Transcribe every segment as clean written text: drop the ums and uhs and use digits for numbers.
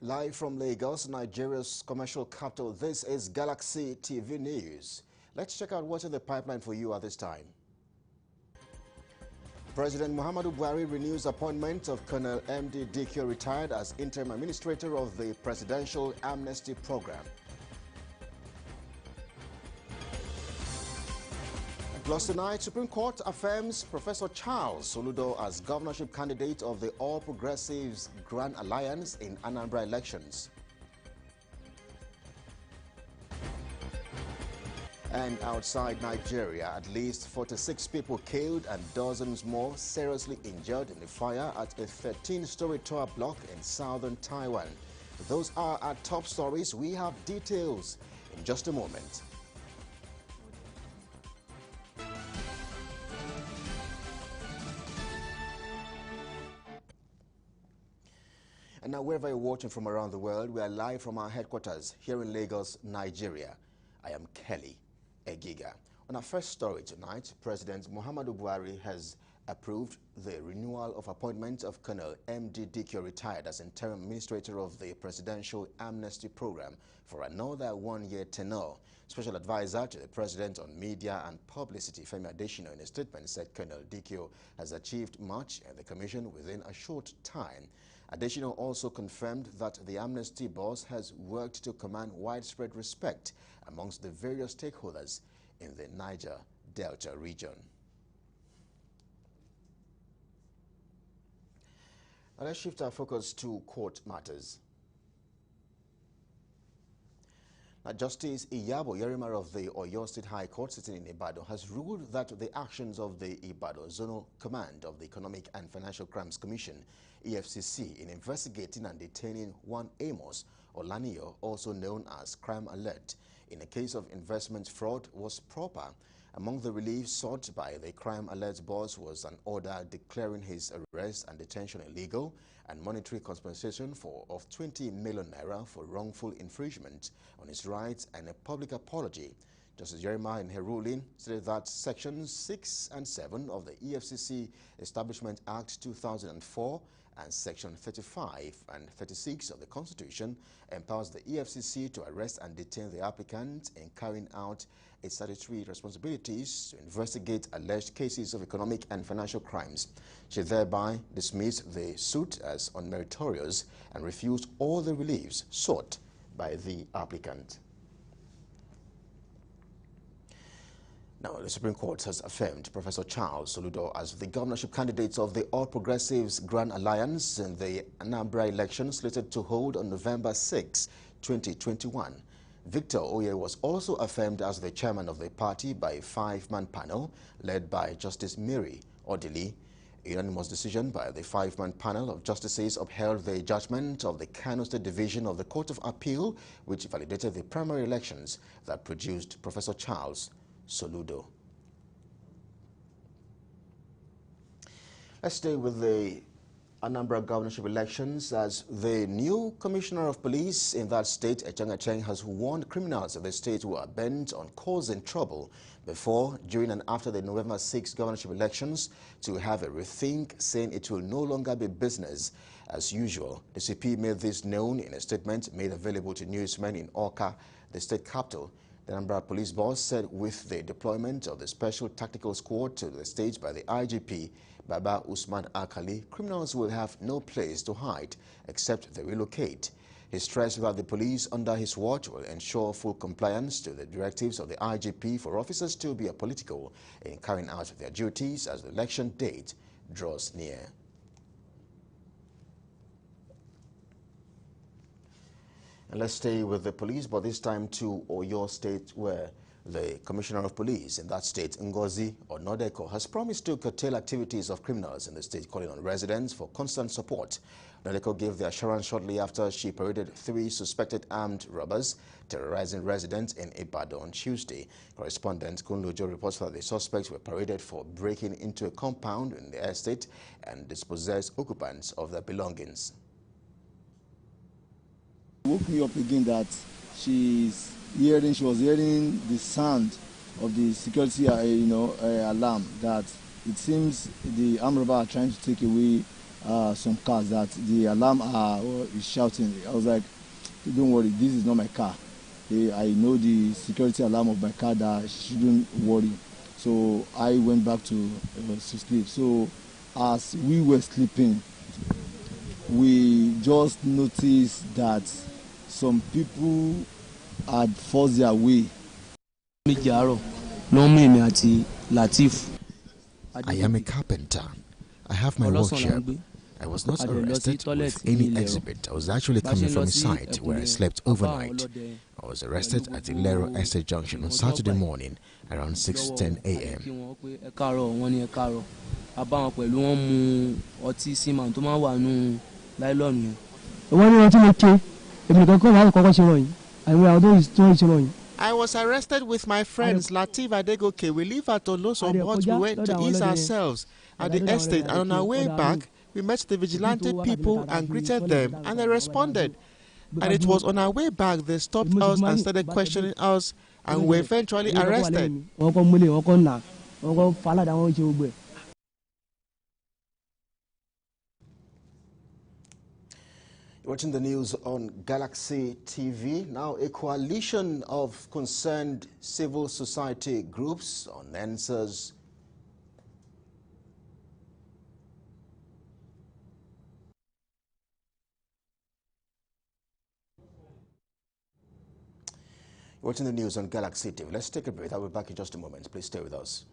Live from Lagos, Nigeria's commercial capital, this is Galaxy TV News. Let's check out what's in the pipeline for you at this time. President Muhammadu Buhari renews appointment of Colonel M.D. Dikio, retired as interim administrator of the Presidential Amnesty Program. Plus tonight, Supreme Court affirms Professor Charles Soludo as governorship candidate of the All Progressives Grand Alliance in Anambra elections. And outside Nigeria, at least 46 people killed and dozens more seriously injured in a fire at a 13-story tower block in southern Taiwan. Those are our top stories. We have details in just a moment. And now, wherever you're watching from around the world, we are live from our headquarters here in Lagos, Nigeria. I am Kelly Egiga. On our first story tonight, President Muhammadu Buhari has approved the renewal of appointment of Colonel M.D. Dikio, retired as interim administrator of the Presidential Amnesty Program, for another one-year tenure. Special advisor to the President on Media and Publicity, Femi Adesina, in a statement said Colonel Dikio has achieved much in the commission within a short time. Adesina also confirmed that the amnesty boss has worked to command widespread respect amongst the various stakeholders in the Niger Delta region. Now let's shift our focus to court matters. Now, Justice Iyabo Yerima of the Oyo State High Court sitting in Ibadan has ruled that the actions of the Ibadan Zonal Command of the Economic and Financial Crimes Commission, EFCC, in investigating and detaining one Amos Olaniyo, also known as Crime Alert, in a case of investment fraud was proper. Among the relief sought by the Crime Alert boss was an order declaring his arrest and detention illegal and monetary compensation of 20 million naira for wrongful infringement on his rights and a public apology. Justice Yerima, in her ruling, stated that Sections 6 and 7 of the EFCC Establishment Act 2004 and Section 35 and 36 of the Constitution empowers the EFCC to arrest and detain the applicant in carrying out its statutory responsibilities to investigate alleged cases of economic and financial crimes. She thereby dismissed the suit as unmeritorious and refused all the reliefs sought by the applicant. Now, the Supreme Court has affirmed Professor Charles Soludo as the governorship candidate of the All Progressives Grand Alliance in the Anambra election slated to hold on November 6, 2021. Victor Oye was also affirmed as the chairman of the party by a 5-man panel led by Justice Mary Odili. A unanimous decision by the 5-man panel of justices upheld the judgment of the Kano State Division of the Court of Appeal, which validated the primary elections that produced Professor Charles Soludo. Let's stay with the Anambra governorship elections, as the new commissioner of police in that state, Echeng Acheng, has warned criminals of the state who are bent on causing trouble before, during and after the November 6 governorship elections to have a rethink, saying it will no longer be business as usual. The CP made this known in a statement made available to newsmen in Awka, the state capital. The Anambra police boss said with the deployment of the special tactical squad to the state by the IGP, Baba Usman Akali, criminals will have no place to hide except they relocate. He stressed that the police under his watch will ensure full compliance to the directives of the IGP for officers to be apolitical in carrying out their duties as the election date draws near. And let's stay with the police, but this time to Oyo State, where the Commissioner of Police in that state, Ngozi Onodeko, has promised to curtail activities of criminals in the state, calling on residents for constant support. Onodeko gave the assurance shortly after she paraded 3 suspected armed robbers terrorizing residents in Ibadan on Tuesday. Correspondent Kunlojo reports that the suspects were paraded for breaking into a compound in the estate and dispossessed occupants of their belongings. Woke me up again that she was hearing the sound of the security alarm, that it seems the armed robbers are trying to take away some cars that the alarm is shouting. I was like, don't worry, this is not my car. I know the security alarm of my car that shouldn't worry. So I went back to sleep. So as we were sleeping, we just noticed that some people had forced their way. I am a carpenter. I have my workshop. I was not arrested with any exhibit. I was actually coming from a site where I slept overnight. I was arrested at the Lero Estate Junction on Saturday morning around 6:10 a.m. I was arrested with my friends Lateef Adegoke. We live at Oloso, but we went to ease ourselves at the estate, and on our way back, we met the vigilante people and greeted them, and they responded. And it was on our way back they stopped us and started questioning us, and were eventually arrested. Watching the news on Galaxy TV. Now, a coalition of concerned civil society groups on NSAS watching the news on Galaxy TV. Let's take a break. I'll be back in just a moment. Please stay with us.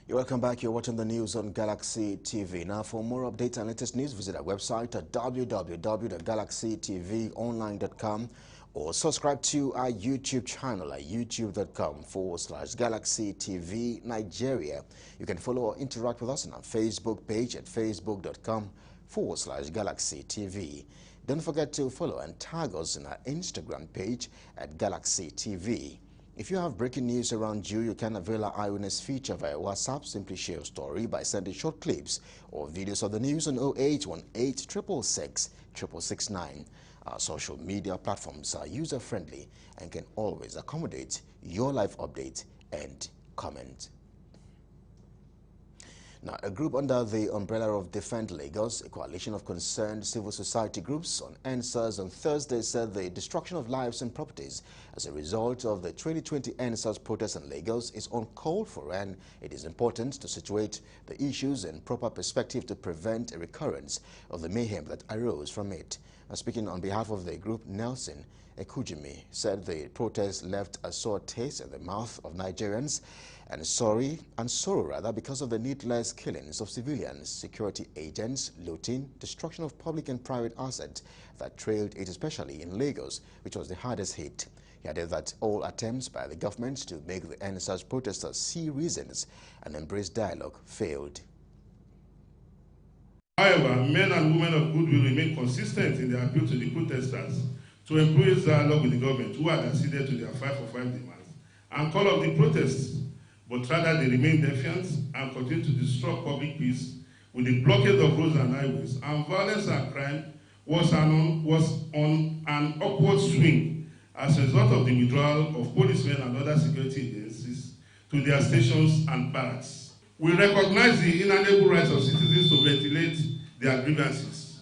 Welcome back. You're watching the news on Galaxy TV. Now, for more updates and latest news, visit our website at www.galaxytvonline.com or subscribe to our YouTube channel at youtube.com/Galaxy TV Nigeria. You can follow or interact with us on our Facebook page at facebook.com/Galaxy TV. Don't forget to follow and tag us on our Instagram page at Galaxy TV. If you have breaking news around you, you can avail our eyewitness feature via WhatsApp. Simply share your story by sending short clips or videos of the news on 0818 666 669. Our social media platforms are user-friendly and can always accommodate your live update and comment. Now, a group under the umbrella of Defend Lagos, a coalition of concerned civil society groups on NSAS on Thursday said the destruction of lives and properties as a result of the 2020 NSAS protests in Lagos is uncalled for, and it is important to situate the issues in proper perspective to prevent a recurrence of the mayhem that arose from it. Speaking on behalf of the group, Nelson Ekujimi said the protests left a sore taste in the mouth of Nigerians and sorrow because of the needless killings of civilians, security agents, looting, destruction of public and private assets that trailed it, especially in Lagos, which was the hardest hit. He added that all attempts by the government to make the NSAS protesters see reasons and embrace dialogue failed. However, men and women of goodwill remain consistent in their appeal to the protesters to embrace dialogue with the government, who had acceded to their 5 for 5 demands and call off the protests, but rather they remain defiant and continue to disrupt public peace with the blockade of roads and highways, and violence and crime was on an upward swing as a result of the withdrawal of policemen and other security agencies to their stations and barracks. We recognize the inalienable rights of citizens to ventilate their grievances.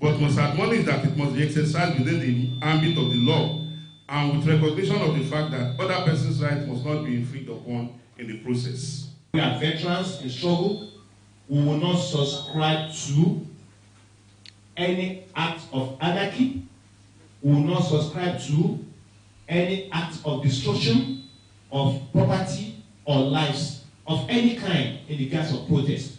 but must acknowledge that it must be exercised within the ambit of the law and with recognition of the fact that other persons' rights must not be infringed upon in the process. We are veterans in struggle. We will not subscribe to any act of anarchy. We will not subscribe to any act of destruction of property or lives of any kind in the case of protest.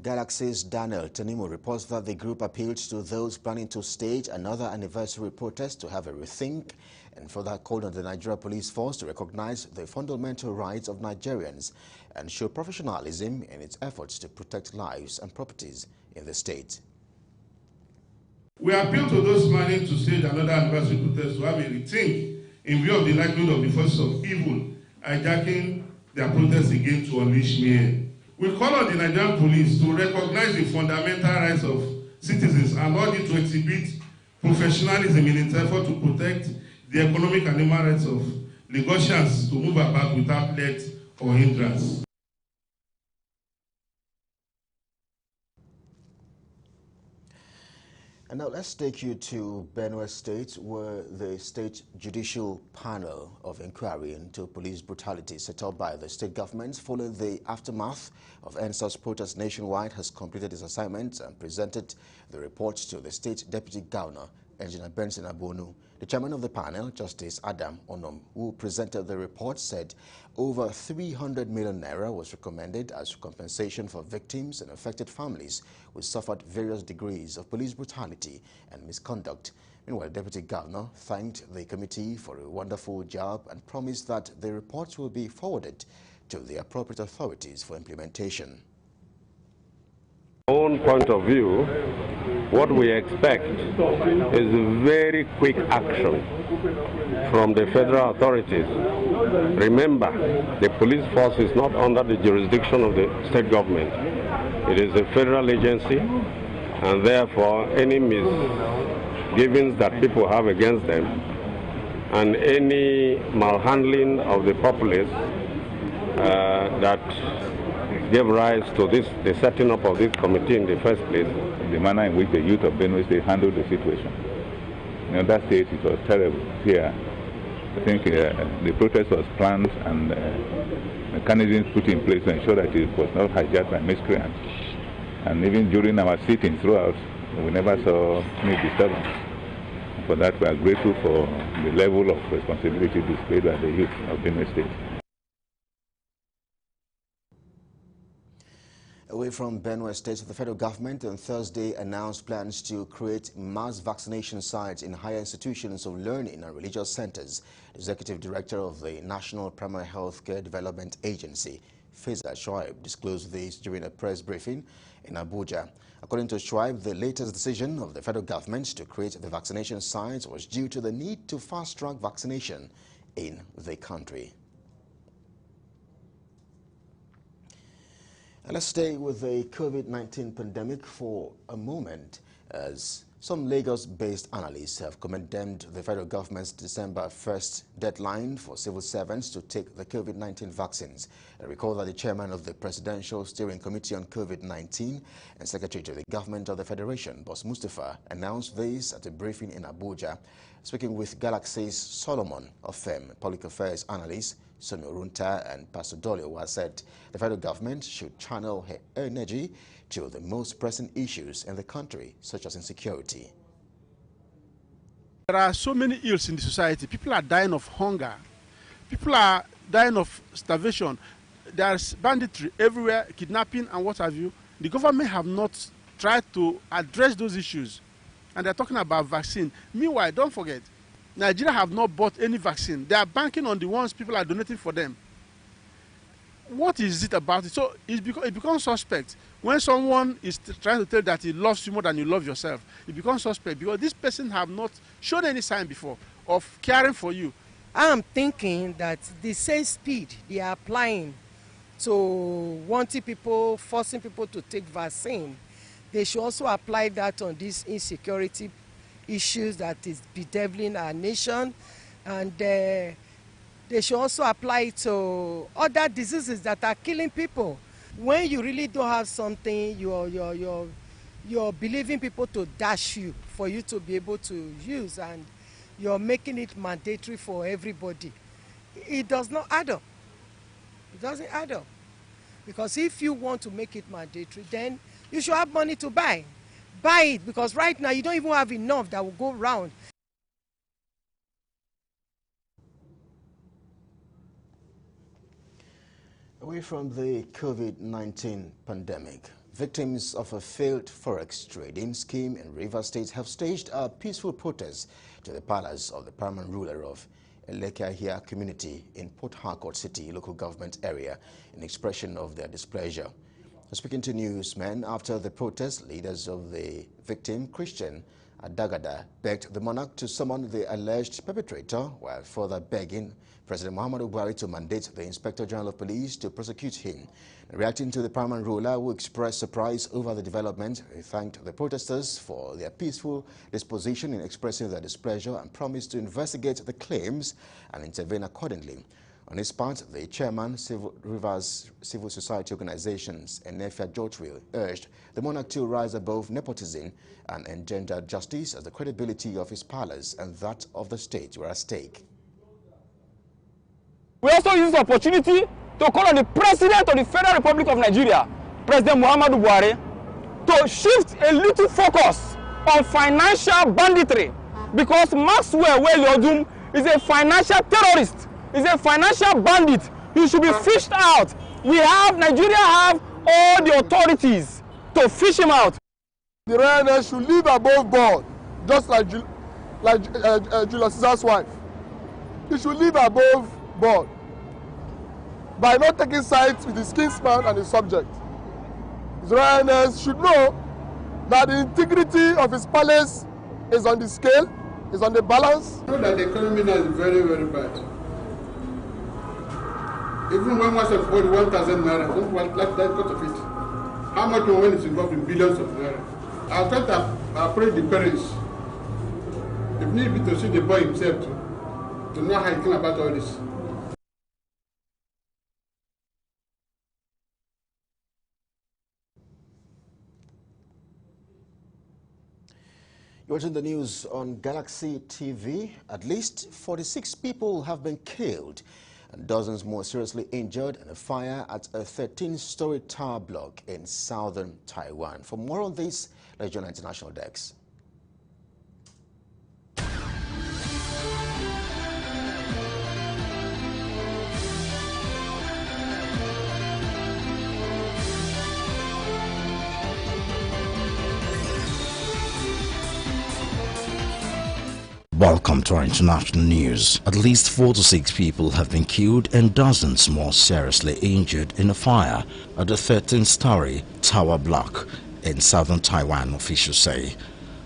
Galaxy's Daniel Tanimo reports that the group appealed to those planning to stage another anniversary protest to have a rethink and further called on the Nigeria Police Force to recognize the fundamental rights of Nigerians and show professionalism in its efforts to protect lives and properties in the state. We appeal to those planning to stage another anniversary protest to have a rethink in view of the likelihood of the forces of evil hijacking their protests again to unleash mayhem. We call on the Nigerian police to recognize the fundamental rights of citizens and urge it to exhibit professionalism in its effort to protect the economic and human rights of Lagosians to move about without let or hindrance. And now let's take you to Benue State, where the State Judicial Panel of Inquiry into Police Brutality set up by the state government following the aftermath of EndSARS protests nationwide has completed its assignment and presented the report to the State Deputy Governor, Engineer Benson Abonu. The chairman of the panel, Justice Adam Onom, who presented the report, said over 300 million naira was recommended as compensation for victims and affected families who suffered various degrees of police brutality and misconduct. Meanwhile, the Deputy Governor thanked the committee for a wonderful job and promised that the reports will be forwarded to the appropriate authorities for implementation. Own point of view, what we expect is very quick action from the federal authorities. Remember, the police force is not under the jurisdiction of the state government. It is a federal agency, and therefore any misgivings that people have against them and any malhandling of the populace that gave rise to the setting up of this committee in the first place. The manner in which the youth of Benue State handled the situation. In that state, it was terrible. Here, I think the protest was planned and mechanisms put in place to ensure that it was not hijacked by miscreants. And even during our sitting throughout, we never saw any disturbance. For that, we are grateful for the level of responsibility displayed by the youth of Benue State. Away from Benue State, the federal government on Thursday announced plans to create mass vaccination sites in higher institutions of learning and religious centers. The executive director of the National Primary Health Care Development Agency, Faisal Shoaib, disclosed this during a press briefing in Abuja. According to Shoaib, the latest decision of the federal government to create the vaccination sites was due to the need to fast-track vaccination in the country. And let's stay with the COVID-19 pandemic for a moment, as some Lagos-based analysts have condemned the federal government's December 1st deadline for civil servants to take the COVID-19 vaccines. I recall that the chairman of the Presidential Steering Committee on COVID-19 and secretary to the government of the Federation, Boss Mustafa, announced this at a briefing in Abuja. Speaking with Galaxy's Solomon of FEM, public affairs analyst Sonia Runta and Pastor Dolio, has said the federal government should channel her energy to the most pressing issues in the country, such as insecurity. There are so many ills in the society. People are dying of hunger. People are dying of starvation. There's banditry everywhere, kidnapping and what have you. The government have not tried to address those issues. And they're talking about vaccine. Meanwhile, don't forget, Nigeria have not bought any vaccine. They are banking on the ones people are donating for them. What is it about it? So it becomes suspect. When someone is trying to tell that he loves you more than you love yourself, it becomes suspect because this person have not shown any sign before of caring for you. I'm thinking that the same speed they are applying to wanting people, forcing people to take vaccine, they should also apply that on these insecurity issues that is bedeviling our nation, and they should also apply it to other diseases that are killing people. When you really don't have something, you're believing people to dash you for you to be able to use, and you're making it mandatory for everybody. It does not add up. It doesn't add up. Because if you want to make it mandatory, then you should have money to buy. Buy it, because right now you don't even have enough that will go round. Away from the COVID-19 pandemic, victims of a failed forex trading scheme in Rivers State have staged a peaceful protest to the palace of the paramount ruler of Elekahia community in Port Harcourt City local government area in expression of their displeasure. Speaking to newsmen after the protest, leaders of the victim, Christian Adagada, begged the monarch to summon the alleged perpetrator while further begging President Muhammadu Buhari to mandate the Inspector General of Police to prosecute him. Reacting to the paramount ruler, who expressed surprise over the development, he thanked the protesters for their peaceful disposition in expressing their displeasure and promised to investigate the claims and intervene accordingly. On his part, the chairman, Rivers Civil Society Organizations, Enefia Georgeville, urged the monarch to rise above nepotism and engender justice as the credibility of his palace and that of the state were at stake. We also use this opportunity to call on the President of the Federal Republic of Nigeria, President Muhammadu Buhari, to shift a little focus on financial banditry, because Maxwell Weyodum is a financial terrorist, is a financial bandit. He should be fished out. Nigeria have all the authorities to fish him out. The Royal should live above board, just like Julius Caesar's wife. He should live above board by not taking sides with his kinsman and his subject. His Royal Highness should know that the integrity of his palace is on the scale, is on the balance. You know that the economy now is very, very bad. Even when one of 1,000 naira, don't want that cut of it. How much more when it's involved in billions of naira? I'll try to approach the parents. If need be, to see the boy himself to know how he can about all this. You're watching the news on Galaxy TV. At least 46 people have been killed and dozens more seriously injured in a fire at a 13-story tower block in southern Taiwan. For more on this, let's join our international desk. Welcome to our international news. At least 46 people have been killed and dozens more seriously injured in a fire at a 13-story tower block in southern Taiwan, officials say.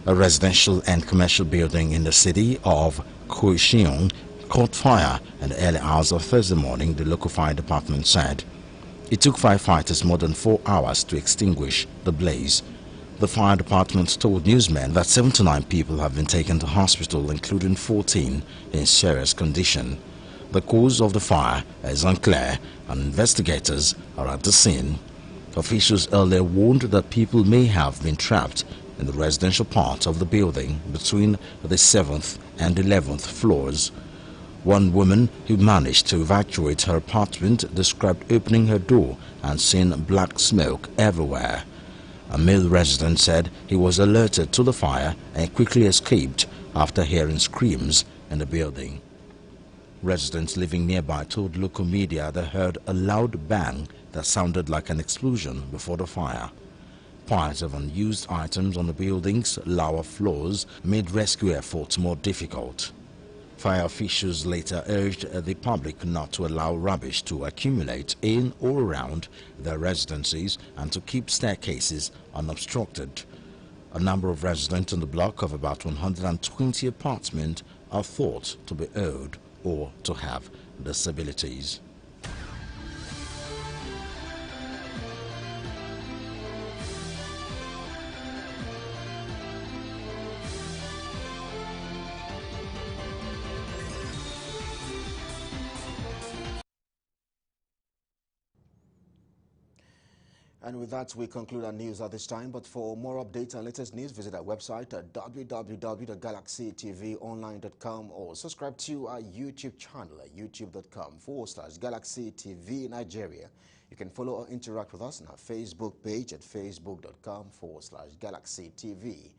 A residential and commercial building in the city of Kaohsiung caught fire in the early hours of Thursday morning, the local fire department said. It took firefighters more than 4 hours to extinguish the blaze. The fire department told newsmen that 79 people have been taken to hospital, including 14 in serious condition. The cause of the fire is unclear and investigators are at the scene. Officials earlier warned that people may have been trapped in the residential part of the building between the 7th and 11th floors. One woman who managed to evacuate her apartment described opening her door and seeing black smoke everywhere. A male resident said he was alerted to the fire and quickly escaped after hearing screams in the building. Residents living nearby told local media they heard a loud bang that sounded like an explosion before the fire. Piles of unused items on the building's lower floors made rescue efforts more difficult. Fire officials later urged the public not to allow rubbish to accumulate in or around their residences and to keep staircases unobstructed. A number of residents in the block of about 120 apartments are thought to be old or to have disabilities. And with that, we conclude our news at this time. But for more updates and latest news, visit our website at www.galaxytvonline.com or subscribe to our YouTube channel at youtube.com/GalaxyTV Nigeria. You can follow or interact with us on our Facebook page at facebook.com/GalaxyTV.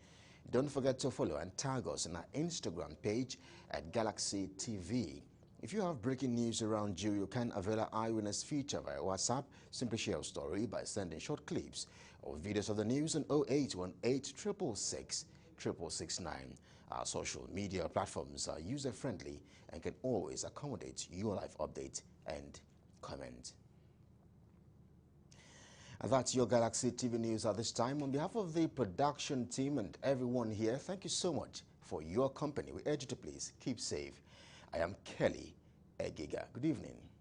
Don't forget to follow and tag us on our Instagram page at GalaxyTV. If you have breaking news around you, you can avail our eyewitness feature via WhatsApp. Simply share a story by sending short clips or videos of the news on 0818 666 669. Our social media platforms are user-friendly and can always accommodate your live update and comment. And that's your Galaxy TV News at this time. On behalf of the production team and everyone here, thank you so much for your company. We urge you to please keep safe. I am Kelly Egiga. Good evening.